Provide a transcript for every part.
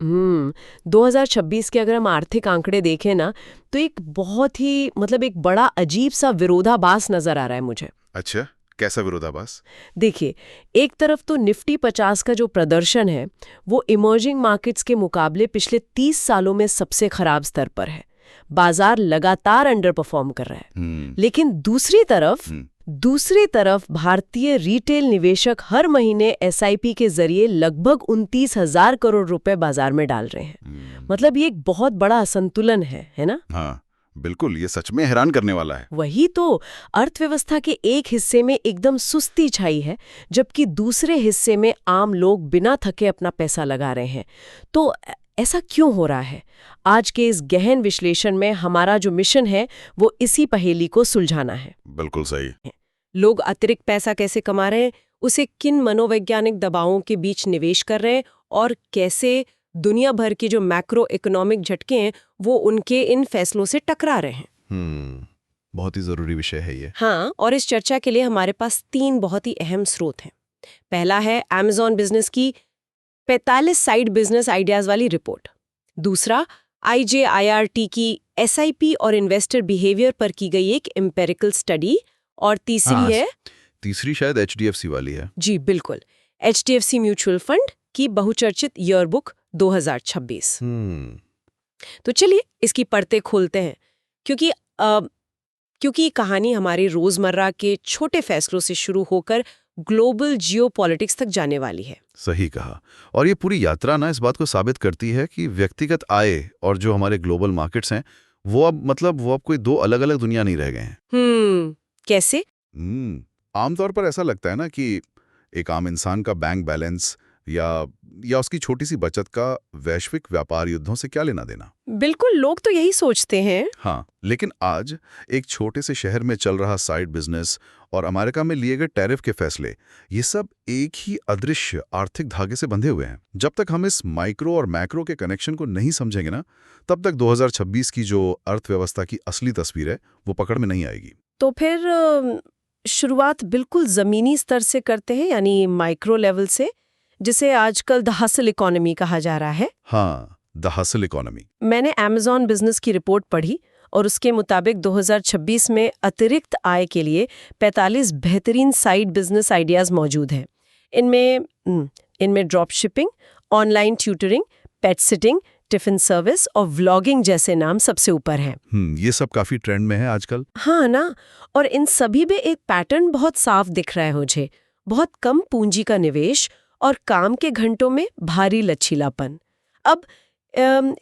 हम्म 2026 के अगर हम आर्थिक आंकड़े देखें ना, तो एक बहुत ही एक बड़ा अजीब सा विरोधाभास नजर आ रहा है मुझे। अच्छा, कैसा विरोधाभास? देखिए, एक तरफ तो निफ्टी 50 का जो प्रदर्शन है वो इमर्जिंग मार्केट्स के मुकाबले पिछले 30 सालों में सबसे खराब स्तर पर है। बाजार लगातार अंडर परफॉर्म कर रहा है। हम्म। लेकिन हम्म। दूसरी तरफ भारतीय रिटेल निवेशक हर महीने एसआईपी के जरिए लगभग 29,000 करोड़ रुपए बाजार में डाल रहे हैं। ये एक बहुत बड़ा असंतुलन है ना? हाँ, बिल्कुल, ये सच में हैरान करने वाला है। वही तो, अर्थव्यवस्था के एक हिस्से में एकदम सुस्ती छाई है, जबकि दूसरे हिस्से में आम लोग बिना थके अपना पैसा लगा रहे हैं। तो ऐसा क्यों हो रहा है? आज के इस गहन विश्लेषण में हमारा जो मिशन है वो इसी पहेली को सुलझाना है। बिल्कुल सही। लोग अतिरिक्त पैसा कैसे कमा रहे हैं, उसे किन मनोवैज्ञानिक दबावों के बीच निवेश कर रहे हैं, और कैसे दुनिया भर के जो मैक्रो इकोनॉमिक झटके हैं वो उनके इन फैसलों से टकरा रहे हैं। बहुत ही जरूरी विषय है ये। हाँ, और इस चर्चा के लिए हमारे पास 3 बहुत ही अहम स्रोत हैं। पहला है Amazon बिजनेस की 45 साइड बिजनेस आइडियाज वाली रिपोर्ट। दूसरा, IJIRT की SIP और इन्वेस्टर बिहेवियर पर की गई एक एम्पेरिकल स्टडी। और तीसरी हाँ, है, तीसरी शायद HDFC वाली है। जी बिल्कुल, HDFC म्यूचुअल फंड की बहुचर्चित ईयरबुक 2026। तो चलिए इसकी परतें खोलते हैं, क्योंकि ये कहानी हमारे रोजमर्रा के छोटे फैसलों से शुरू होकर ग्लोबल जियोपॉलिटिक्स तक जाने वाली है। सही कहा। और ये पूरी यात्रा ना इस बात को साबित करती है कि व्यक्तिगत आय और जो हमारे ग्लोबल मार्केट्स हैं वो अब कोई दो अलग अलग दुनिया नहीं रह गए हैं। कैसे? आमतौर पर ऐसा लगता है ना कि एक आम इंसान का बैंक बैलेंस या उसकी छोटी सी बचत का वैश्विक व्यापार युद्धों से क्या लेना देना। बिल्कुल, लोग तो यही सोचते हैं। हाँ, लेकिन आज एक छोटे से शहर में चल रहा साइड बिजनेस और अमेरिका में लिए गए टैरिफ के फैसले, ये सब एक ही अदृश्य आर्थिक धागे से बंधे हुए हैं। जब तक हम इस माइक्रो और मैक्रो के कनेक्शन को नहीं समझेंगे ना, तब तक 2026 की जो अर्थव्यवस्था की असली तस्वीर है वो पकड़ में नहीं आएगी। तो फिर शुरुआत बिल्कुल जमीनी स्तर से करते हैं, यानी माइक्रो लेवल से, जिसे आजकल द हसल इकोनॉमी कहा जा रहा है। हाँ, द हसल इकोनॉमी। मैंने Amazon बिजनेस की रिपोर्ट पढ़ी और उसके मुताबिक 2026 में अतिरिक्त आय के लिए 45 बेहतरीन साइड बिजनेस आइडियाज मौजूद हैं। इनमें ड्रॉप शिपिंग, ऑनलाइन ट्यूटरिंग, पेट सिटिंग, टिफिन सर्विस और व्लॉगिंग जैसे नाम सबसे ऊपर हैं। ये सब काफी ट्रेंड में है आजकल। हाँ ना, और इन सभी में एक पैटर्न बहुत साफ दिख रहा है मुझे। बहुत कम पूंजी का निवेश और काम के घंटों में भारी लचीलापन। अब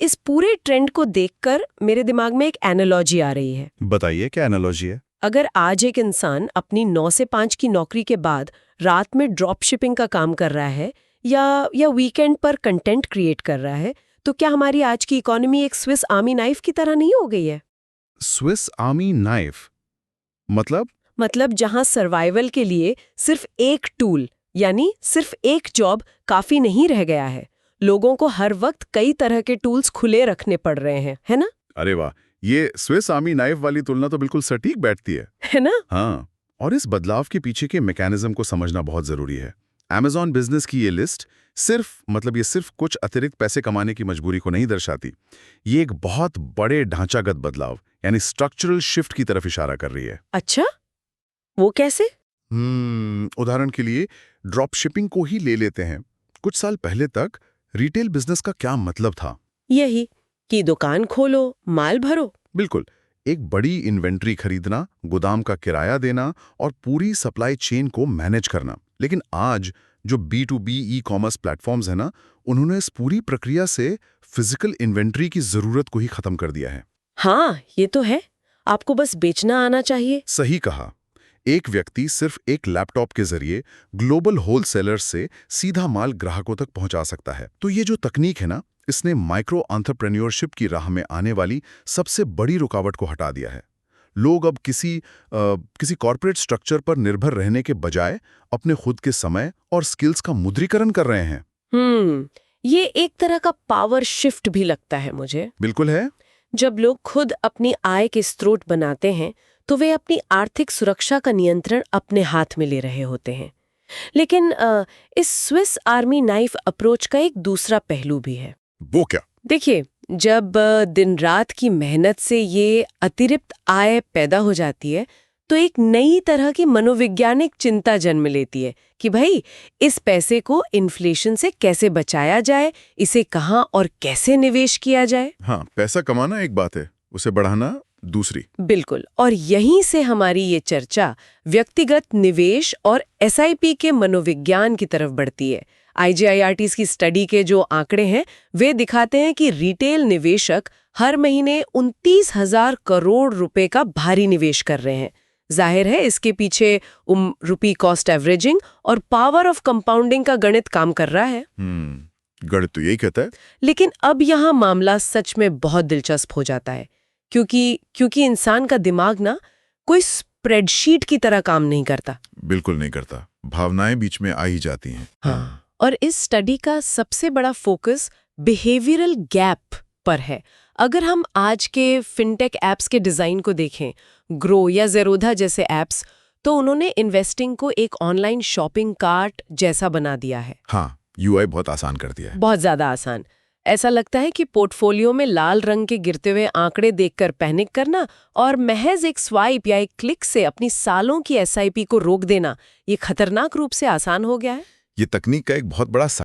इस पूरे ट्रेंड को देखकर मेरे दिमाग में एक एनालॉजी आ रही है। बताइए, क्या एनालॉजी है? अगर आज एक इंसान अपनी 9 से 5 की नौकरी के बाद रात में ड्रॉप शिपिंग का काम कर रहा है या वीकेंड पर कंटेंट क्रिएट कर रहा है, तो क्या हमारी आज की इकोनॉमी एक स्विस आर्मी नाइफ की तरह नहीं हो गई है? स्विस आर्मी नाइफ मतलब जहां सर्वाइवल के लिए सिर्फ एक टूल, यानी सिर्फ एक जॉब काफी नहीं रह गया है। लोगों को हर वक्त कई तरह के टूल्स खुले रखने पड़ रहे हैं, है ना? अरे वाह, ये स्विस आर्मी नाइफ वाली तुलना तो बिल्कुल सटीक बैठती है ना? हाँ, और इस बदलाव के पीछे के मैकेनिज्म को समझना बहुत जरूरी है। Amazon बिजनेस की ये लिस्ट ये सिर्फ कुछ अतिरिक्त पैसे कमाने की मजबूरी को नहीं दर्शाती। ये एक बहुत बड़े ढांचागत बदलाव यानी स्ट्रक्चरल शिफ्ट की तरफ इशारा कर रही है। अच्छा, वो कैसे? उदाहरण के लिए ड्रॉप शिपिंग को ही ले लेते हैं। कुछ साल पहले तक रिटेल बिजनेस का क्या मतलब था? यही कि दुकान खोलो, माल भरो। बिल्कुल, एक बड़ी इन्वेंट्री खरीदना, गोदाम का किराया देना और पूरी सप्लाई चेन को मैनेज करना। लेकिन आज जो B2B ई-कॉमर्स प्लेटफॉर्म्स हैं ना, उन्होंने इस पूरी प्रक्रिया से फिजिकल इन्वेंट्री की जरूरत को ही खत्म कर दिया है। हाँ, ये तो है। आपको बस बेचना आना चाहिए। सही कहा। एक व्यक्ति सिर्फ एक लैपटॉप के जरिए ग्लोबल होलसेलर से सीधा माल ग्राहकों तक पहुंचा सकता है। तो ये जो तकनीक है ना, इसने माइक्रो एंटरप्रेन्योरशिप की राह में आने वाली सबसे बड़ी रुकावट को हटा दिया है। लोग अब किसी कॉर्पोरेट स्ट्रक्चर पर निर्भर रहने के बजाय अपने खुद के समय और स्किल्स का मुद्रीकरण कर रहे हैं। ये एक तरह का पावर शिफ्ट भी लगता है मुझे। बिल्कुल है। जब लोग खुद अपनी आय के स्रोत बनाते हैं, तो वे अपनी आर्थिक सुरक्षा का नियंत्रण अपने हाथ में ले रहे होते हैं। लेकिन इस स्विस आर्मी नाइफ अप्रोच का एक दूसरा पहलू भी है। वो क्या? देखिए, जब दिन रात की मेहनत से ये अतिरिक्त आय पैदा हो जाती है तो एक नई तरह की मनोवैज्ञानिक चिंता जन्म लेती है कि भाई इस पैसे को इन्फ्लेशन से कैसे बचाया जाए, इसे कहाँ और कैसे निवेश किया जाए। हाँ, पैसा कमाना एक बात है, उसे बढ़ाना दूसरी। बिल्कुल, और यहीं से हमारी ये चर्चा व्यक्तिगत निवेश और एसआईपी के मनोविज्ञान की तरफ बढ़ती है। आईजीआईआरटीज की स्टडी के जो आंकड़े हैं वे दिखाते हैं कि रिटेल निवेशक हर महीने 29,000 करोड़ रुपए का भारी निवेश कर रहे हैं। जाहिर है इसके पीछे रुपी कॉस्ट एवरेजिंग और पावर ऑफ कंपाउंडिंग का गणित काम कर रहा है। गणित तो यही कहता है। लेकिन अब यहाँ मामला सच में बहुत दिलचस्प हो जाता है क्योंकि इंसान का दिमाग ना कोई स्प्रेडशीट की तरह काम नहीं करता। बिल्कुल नहीं करता, भावनाएं बीच में आ ही जाती हैं। हाँ। और इस स्टडी का सबसे बड़ा फोकस बिहेवियरल गैप पर है। अगर हम आज के फिनटेक एप्स के डिजाइन को देखें, ग्रो या ज़ेरोधा जैसे एप्स, तो उन्होंने इन्वेस्टिंग को एक ऑनलाइन शॉपिंग कार्ट जैसा बना दिया है। हाँ, यूआई बहुत आसान कर दिया है। बहुत ज्यादा आसान। ऐसा लगता है कि पोर्टफोलियो में लाल रंग के गिरते हुए आंकड़े देखकर पैनिक करना और महज एक स्वाइप या एक क्लिक से अपनी सालों की एसआईपी को रोक देना, ये खतरनाक रूप से आसान हो गया है। ये तकनीक का एक बहुत बड़ा